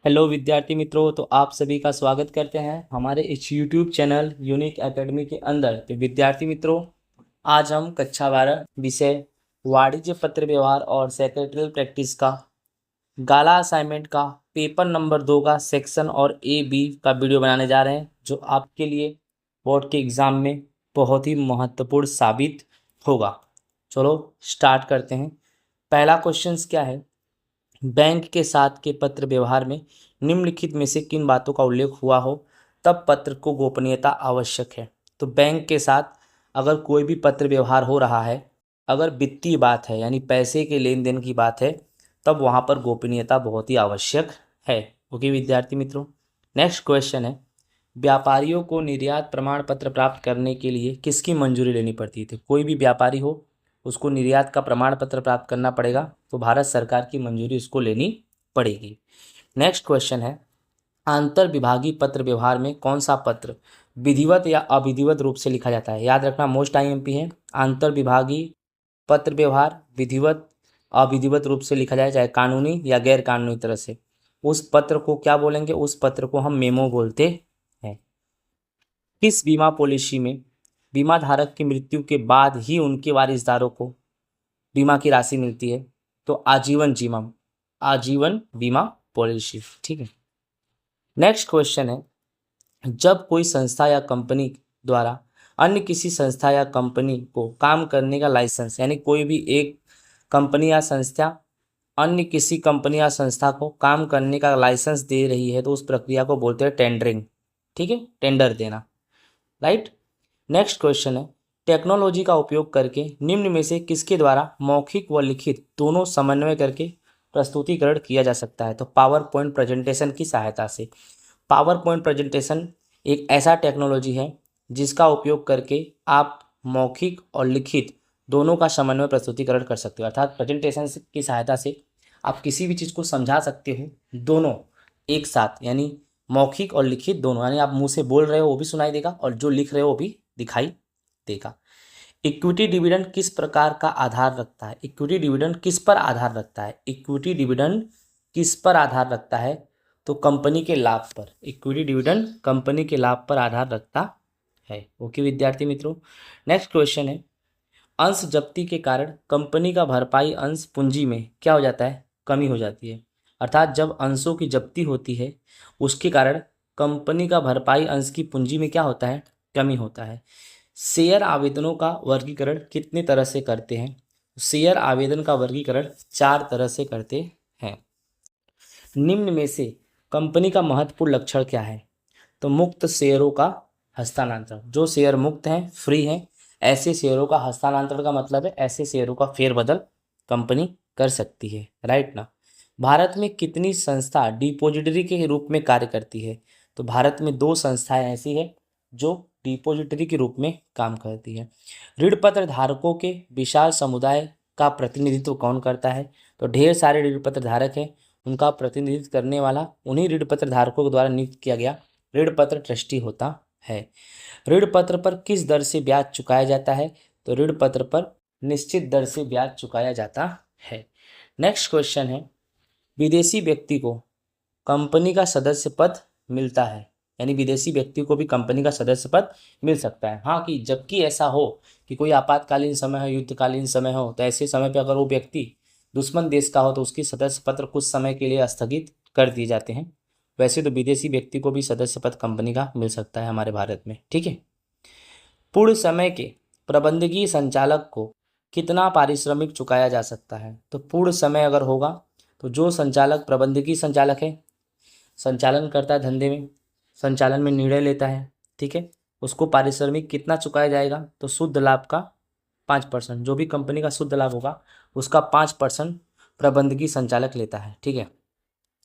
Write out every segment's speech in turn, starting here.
Hello विद्यार्थी मित्रों, तो आप सभी का स्वागत करते हैं हमारे इस YouTube चैनल यूनिक एकेडमी के अंदर। तो विद्यार्थी मित्रों, आज हम कक्षा 12 विषय वाणिज्य पत्र व्यवहार और सेक्रेटरियल प्रैक्टिस का गाला असाइनमेंट का पेपर नंबर 2 का सेक्शन और ए बी का वीडियो बनाने जा रहे हैं, जो आपके लिए बोर्ड के एग्ज़ाम में बहुत ही महत्वपूर्ण साबित होगा। चलो स्टार्ट करते हैं। पहला क्वेश्चन क्या है? बैंक के साथ के पत्र व्यवहार में निम्नलिखित में से किन बातों का उल्लेख हुआ हो तब पत्र को गोपनीयता आवश्यक है। तो बैंक के साथ अगर कोई भी पत्र व्यवहार हो रहा है, अगर वित्तीय बात है यानी पैसे के लेन देन की बात है, तब वहाँ पर गोपनीयता बहुत ही आवश्यक है। ओके विद्यार्थी मित्रों, नेक्स्ट क्वेश्चन है, व्यापारियों को निर्यात प्रमाण पत्र प्राप्त करने के लिए किसकी मंजूरी लेनी पड़ती थी? कोई भी व्यापारी हो, उसको निर्यात का प्रमाण पत्र प्राप्त करना पड़ेगा, तो भारत सरकार की मंजूरी उसको लेनी पड़ेगी। नेक्स्ट क्वेश्चन है, आंतर विभागीय पत्र व्यवहार में कौन सा पत्र विधिवत या अविधिवत रूप से लिखा जाता है? याद रखना, मोस्ट आईएमपी है। आंतर विभागीय पत्र व्यवहार विधिवत अविधिवत रूप से लिखा जाए, चाहे कानूनी या गैर कानूनी तरह से, उस पत्र को क्या बोलेंगे? उस पत्र को हम मेमो बोलते हैं। किस बीमा पॉलिसी में बीमा धारक की मृत्यु के बाद ही उनके वारिसदारों को बीमा की राशि मिलती है? तो आजीवन बीमा पॉलिसी। ठीक है। नेक्स्ट क्वेश्चन है, जब कोई संस्था या कंपनी द्वारा अन्य किसी संस्था या कंपनी को काम करने का लाइसेंस, यानी कोई भी एक कंपनी या संस्था अन्य किसी कंपनी या संस्था को काम करने का लाइसेंस दे रही है, तो उस प्रक्रिया को बोलते हैं टेंडरिंग। ठीक है, टेंडर देना, राइट। नेक्स्ट क्वेश्चन है, टेक्नोलॉजी का उपयोग करके निम्न में से किसके द्वारा मौखिक व लिखित दोनों समन्वय करके प्रस्तुतिकरण किया जा सकता है? तो पावर पॉइंट प्रेजेंटेशन की सहायता से। पावर पॉइंट प्रेजेंटेशन एक ऐसा टेक्नोलॉजी है जिसका उपयोग करके आप मौखिक और लिखित दोनों का समन्वय प्रस्तुतिकरण कर सकते हो, अर्थात प्रेजेंटेशन की सहायता से आप किसी भी चीज़ को समझा सकते हो दोनों एक साथ, यानी मौखिक और लिखित दोनों, यानी आप मुंह से बोल रहे हो वो भी सुनाई देगा और जो लिख रहे हो वो भी दिखाई देगा। इक्विटी डिविडेंड किस प्रकार का आधार रखता है? इक्विटी डिविडेंड किस पर आधार रखता है? इक्विटी डिविडेंड किस पर आधार रखता है? तो कंपनी के लाभ पर। इक्विटी डिविडेंड कंपनी के लाभ पर आधार रखता है। ओके विद्यार्थी मित्रों, नेक्स्ट क्वेश्चन है, अंश जब्ती के कारण कंपनी का भरपाई अंश पूंजी में क्या हो जाता है? कमी हो जाती है। अर्थात जब अंशों की जब्ती होती है उसके कारण कंपनी का भरपाई अंश की पूंजी में क्या होता है? कमी होता है। शेयर आवेदनों का वर्गीकरण कितने तरह से करते हैं? शेयर आवेदन का वर्गीकरण 4 तरह से करते हैं। निम्न में से कंपनी का महत्वपूर्ण लक्षण क्या है? तो मुक्त शेयरों का हस्तांतरण। जो शेयर मुक्त हैं, फ्री हैं, ऐसे शेयरों का हस्तांतरण का मतलब है ऐसे शेयरों का फेरबदल कंपनी कर सकती है, राइट ना। भारत में कितनी संस्था डिपॉजिटरी के रूप में कार्य करती है? तो भारत में 2 संस्थाएं ऐसी है जो डिपॉजिटरी के रूप में काम करती है। ऋण पत्र धारकों के विशाल समुदाय का प्रतिनिधित्व कौन करता है? तो ढेर सारे ऋण पत्र धारक हैं, उनका प्रतिनिधित्व करने वाला उन्हीं ऋण पत्र धारकों के द्वारा नियुक्त किया गया ऋण पत्र ट्रस्टी होता है। ऋण पत्र पर किस दर से ब्याज चुकाया जाता है? तो ऋण पत्र पर निश्चित दर से ब्याज चुकाया जाता है। नेक्स्ट क्वेश्चन है, विदेशी व्यक्ति को कंपनी का सदस्य पद मिलता है, यानी विदेशी व्यक्ति को भी कंपनी का सदस्य पद मिल सकता है। हाँ, कि जबकि ऐसा हो कि कोई आपातकालीन समय हो, युद्धकालीन समय हो, तो ऐसे समय पे अगर वो व्यक्ति दुश्मन देश का हो तो उसकी सदस्य पत्र कुछ समय के लिए स्थगित कर दिए जाते हैं। वैसे तो विदेशी व्यक्ति को भी सदस्य पद कंपनी का मिल सकता है हमारे भारत में। ठीक है। पूर्ण समय के प्रबंधकीय संचालक को कितना पारिश्रमिक चुकाया जा सकता है? तो पूर्ण समय अगर होगा तो जो संचालक प्रबंधकीय संचालक है, संचालन करता है धंधे में, संचालन में निर्णय लेता है, ठीक है, उसको पारिश्रमिक कितना चुकाया जाएगा? तो शुद्ध लाभ का 5%, जो भी कंपनी का शुद्ध लाभ होगा उसका 5% प्रबंधकीय संचालक लेता है। ठीक है।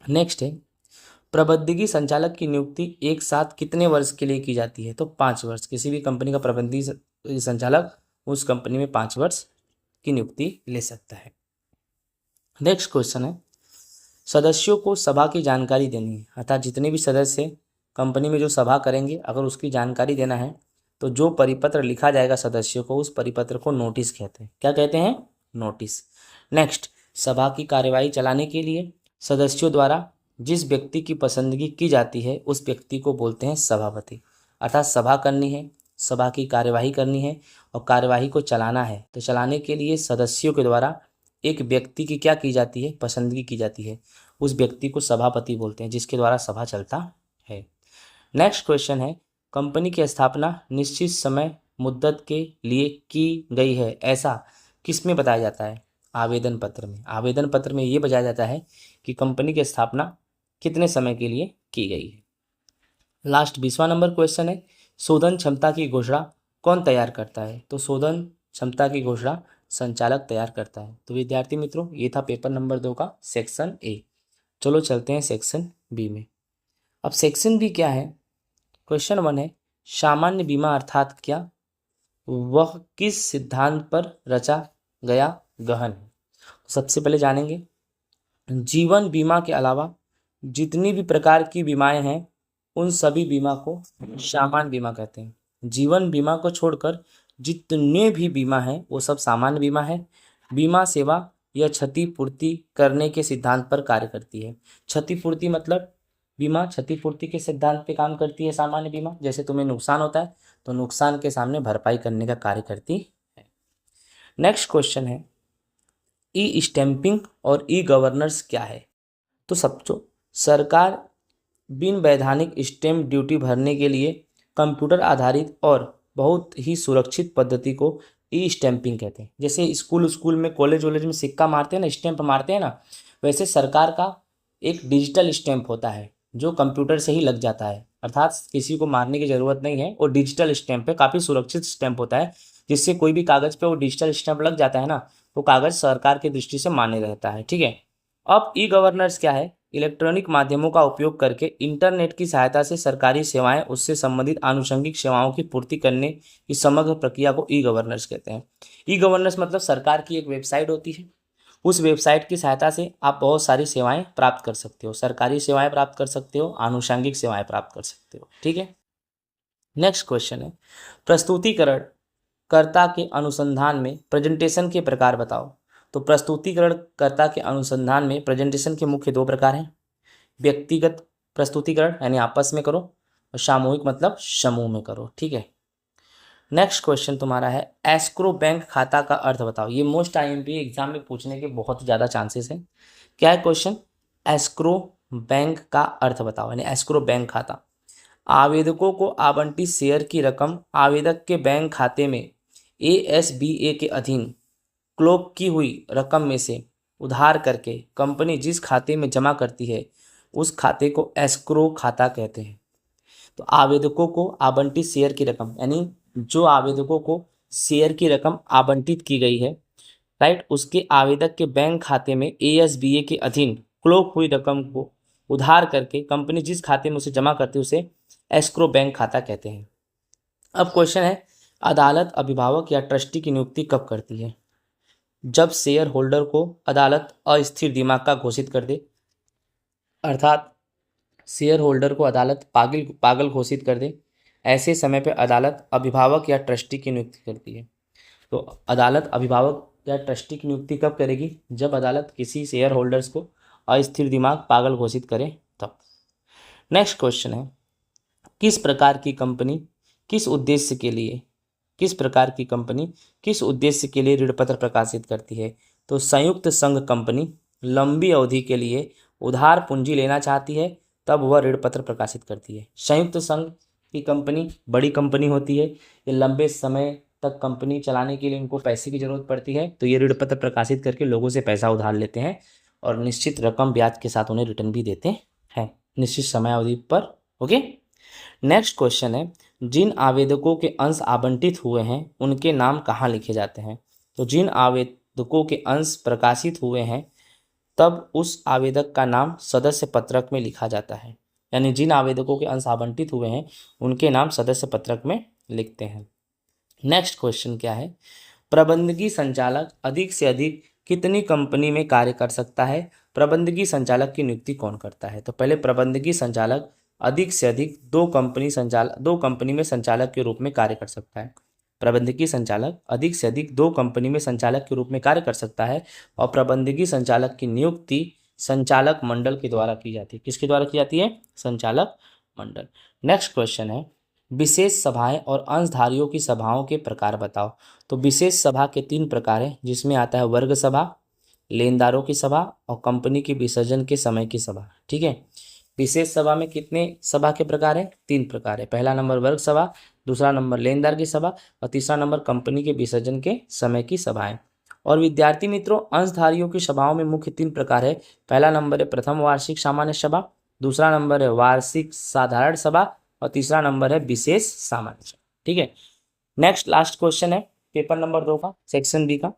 नेक्स्ट है, प्रबंधकीय संचालक की नियुक्ति एक साथ कितने वर्ष के लिए की जाती है? तो 5 वर्ष। किसी भी कंपनी का प्रबंधकीय संचालक उस कंपनी में 5 वर्ष की नियुक्ति ले सकता है। नेक्स्ट क्वेश्चन है, सदस्यों को सभा की जानकारी देनी है, अर्थात जितने भी सदस्य कंपनी में जो सभा करेंगे अगर उसकी जानकारी देना है तो जो परिपत्र लिखा जाएगा सदस्यों को, उस परिपत्र को नोटिस कहते हैं। क्या कहते हैं? नोटिस। नेक्स्ट, सभा की कार्यवाही चलाने के लिए सदस्यों द्वारा जिस व्यक्ति की पसंदगी की जाती है उस व्यक्ति को बोलते हैं सभापति। अर्थात सभा करनी है, सभा की कार्यवाही करनी है और कार्यवाही को चलाना है, तो चलाने के लिए सदस्यों के द्वारा एक व्यक्ति की क्या की जाती है, पसंदगी की जाती है, उस व्यक्ति को सभापति बोलते हैं, जिसके द्वारा सभा चलता है। नेक्स्ट क्वेश्चन है, कंपनी की स्थापना निश्चित समय मुद्दत के लिए की गई है, ऐसा किसमें बताया जाता है? आवेदन पत्र में। आवेदन पत्र में ये बताया जाता है कि कंपनी की स्थापना कितने समय के लिए की गई है। लास्ट 20वां नंबर क्वेश्चन है, शोधन क्षमता की घोषणा कौन तैयार करता है? तो शोधन क्षमता की घोषणा संचालक तैयार करता है। तो विद्यार्थी मित्रों, ये था पेपर नंबर 2 का सेक्शन ए। चलो चलते हैं सेक्शन बी में। अब सेक्शन बी क्या है? क्वेश्चन 1 है, सामान्य बीमा अर्थात क्या? वह किस सिद्धांत पर रचा गया गहन है? सबसे पहले जानेंगे, जीवन बीमा के अलावा जितनी भी प्रकार की बीमाएं हैं उन सभी बीमा को सामान्य बीमा कहते हैं। जीवन बीमा को छोड़कर जितने भी बीमा हैं वो सब सामान्य बीमा है। बीमा सेवा यह क्षतिपूर्ति करने के सिद्धांत पर कार्य करती है। क्षतिपूर्ति मतलब बीमा क्षतिपूर्ति के सिद्धांत पे काम करती है सामान्य बीमा। जैसे तुम्हें नुकसान होता है तो नुकसान के सामने भरपाई करने का कार्य करती है। नेक्स्ट क्वेश्चन है, ई स्टैंपिंग और ई गवर्नेंस क्या है? तो समझो, सरकार बिन वैधानिक स्टैंप ड्यूटी भरने के लिए कंप्यूटर आधारित और बहुत ही सुरक्षित पद्धति को ई स्टैंपिंग कहते हैं। जैसे स्कूल में कॉलेज वॉलेज में सिक्का मारते हैं ना, स्टैंप मारते हैं ना, वैसे सरकार का एक डिजिटल स्टैंप होता है जो कंप्यूटर से ही लग जाता है। अर्थात किसी को मारने की ज़रूरत नहीं है, वो डिजिटल स्टैंप है, काफ़ी सुरक्षित स्टैंप होता है, जिससे कोई भी कागज़ पे वो डिजिटल स्टैंप लग जाता है ना, तो कागज़ सरकार की दृष्टि से मान्य रहता है। ठीक है। अब ई गवर्नेंस क्या है? इलेक्ट्रॉनिक माध्यमों का उपयोग करके इंटरनेट की सहायता से सरकारी सेवाएं उससे संबंधित आनुषंगिक सेवाओं की पूर्ति करने की समग्र प्रक्रिया को ई गवर्नेंस कहते हैं। ई गवर्नेंस मतलब सरकार की एक वेबसाइट होती है, उस वेबसाइट की सहायता से आप बहुत सारी सेवाएं प्राप्त कर सकते हो, सरकारी सेवाएं प्राप्त कर सकते हो, आनुषंगिक सेवाएं प्राप्त कर सकते हो। ठीक है। नेक्स्ट क्वेश्चन है, प्रस्तुतिकरण कर्ता के अनुसंधान में प्रेजेंटेशन के प्रकार बताओ। तो प्रस्तुतिकरण कर्ता के अनुसंधान में प्रेजेंटेशन के मुख्य 2 प्रकार हैं। व्यक्तिगत प्रस्तुतिकरण यानी आपस में करो, और सामूहिक मतलब समूह में करो। ठीक है। नेक्स्ट क्वेश्चन तुम्हारा है, एस्क्रो बैंक खाता का अर्थ बताओ। ये मोस्ट आईएमपी एग्जाम में पूछने के बहुत ज़्यादा चांसेस हैं। क्या है क्वेश्चन? एस्क्रो बैंक का अर्थ बताओ, यानी एस्क्रो बैंक खाता आवेदकों को आवंटित शेयर की रकम आवेदक के बैंक खाते में ASBA के अधीन क्लोक की हुई रकम में से उधार करके कंपनी जिस खाते में जमा करती है उस खाते को एस्क्रो खाता कहते हैं। तो आवेदकों को आवंटित शेयर की रकम, यानी जो आवेदकों को शेयर की रकम आवंटित की गई है, राइट, उसके आवेदक के बैंक खाते में ASBA के अधीन क्लोक हुई रकम को उधार करके कंपनी जिस खाते में उसे जमा करती है उसे एस्क्रो बैंक खाता कहते हैं। अब क्वेश्चन है, अदालत अभिभावक या ट्रस्टी की नियुक्ति कब करती है? जब शेयर होल्डर को अदालत अस्थिर दिमाग का घोषित कर दे, अर्थात शेयर होल्डर को अदालत पागल घोषित कर दे, ऐसे समय पर अदालत अभिभावक या ट्रस्टी की नियुक्ति करती है। तो अदालत अभिभावक या ट्रस्टी की नियुक्ति कब करेगी? जब अदालत किसी शेयर होल्डर्स को अस्थिर दिमाग पागल घोषित करे तब। नेक्स्ट क्वेश्चन है, किस प्रकार की कंपनी किस उद्देश्य के लिए ऋण पत्र प्रकाशित करती है? तो संयुक्त संघ कंपनी लंबी अवधि के लिए उधार पूंजी लेना चाहती है तब वह ऋण पत्र प्रकाशित करती है। संयुक्त संघ की कंपनी बड़ी कंपनी होती है, ये लंबे समय तक कंपनी चलाने के लिए उनको पैसे की जरूरत पड़ती है, तो ये ऋण पत्र प्रकाशित करके लोगों से पैसा उधार लेते हैं और निश्चित रकम ब्याज के साथ उन्हें रिटर्न भी देते हैं निश्चित समयावधि पर। ओके। नेक्स्ट क्वेश्चन है, जिन आवेदकों के अंश आवंटित हुए हैं उनके नाम कहाँ लिखे जाते हैं? तो जिन आवेदकों के अंश प्रकाशित हुए हैं तब उस आवेदक का नाम सदस्य पत्रक में लिखा जाता है, यानी जिन आवेदकों के अंश आवंटित हुए हैं उनके नाम सदस्य पत्रक में लिखते हैं। नेक्स्ट क्वेश्चन क्या है, प्रबंधकीय संचालक अधिक से अधिक कितनी कंपनी में कार्य कर सकता है? प्रबंधकीय संचालक की नियुक्ति कौन करता है? तो पहले प्रबंधकीय संचालक अधिक से अधिक 2 कंपनी में संचालक के रूप में कार्य कर सकता है। प्रबंधकीय संचालक अधिक से अधिक 2 कंपनी में संचालक के रूप में कार्य कर सकता है और प्रबंधकीय संचालक की नियुक्ति संचालक मंडल के द्वारा की जाती है। किसके द्वारा की जाती है? संचालक मंडल। नेक्स्ट क्वेश्चन है, विशेष सभाएं और अंशधारियों की सभाओं के प्रकार बताओ। तो विशेष सभा के 3 प्रकार हैं, जिसमें आता है वर्ग सभा, लेनदारों की सभा और कंपनी के विसर्जन के समय की सभा। ठीक है, विशेष सभा में कितने सभा के प्रकार है? 3 प्रकार है। पहला नंबर वर्ग सभा, दूसरा नंबर लेनदार की सभा और तीसरा नंबर कंपनी के विसर्जन के समय की सभाएं। और विद्यार्थी मित्रों, अंशधारियों की सभाओं में मुख्य 3 प्रकार है। पहला नंबर है प्रथम वार्षिक सामान्य सभा, दूसरा नंबर है वार्षिक साधारण सभा और तीसरा नंबर है विशेष सामान्य सभा। ठीक है, नेक्स्ट लास्ट क्वेश्चन है पेपर नंबर 2 का, सेक्शन बी का।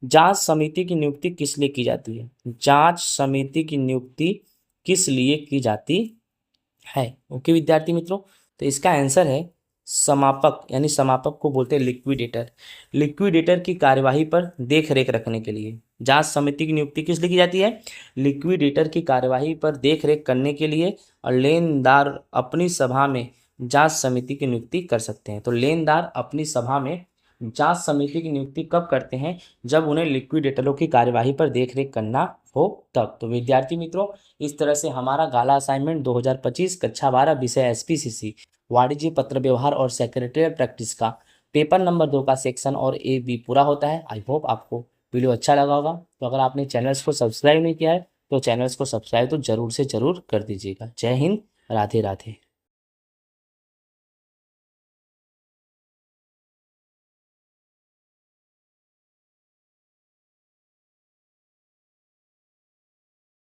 जांच समिति की नियुक्ति किस लिए की जाती है? जांच समिति की नियुक्ति किस लिए की जाती है? ओके विद्यार्थी मित्रों, तो इसका आंसर है समापक, यानी समापक को बोलते हैं लिक्विडेटर। लिक्विडेटर की कार्यवाही पर देख रेख रखने के लिए जांच समिति की नियुक्ति किस लिए की जाती है? लिक्विडेटर की कार्यवाही पर देख रेख करने के लिए। और लेनदार अपनी सभा में जांच समिति की नियुक्ति कर सकते हैं। तो लेनदार अपनी सभा में जांच समिति की नियुक्ति कब करते हैं? जब उन्हें लिक्विडेटरों की कार्यवाही पर देखरेख करना हो तब। तो विद्यार्थी मित्रों, इस तरह से हमारा गाला असाइनमेंट 2025 कक्षा 12 विषय एसपीसीसी वाणिज्य पत्र व्यवहार और सेक्रेटरियल प्रैक्टिस का पेपर नंबर 2 का सेक्शन और ए बी पूरा होता है। आई होप आपको वीडियो अच्छा लगा होगा। तो अगर आपने चैनल्स को सब्सक्राइब नहीं किया है तो चैनल्स को सब्सक्राइब तो जरूर से जरूर कर दीजिएगा। जय हिंद, राधे राधे।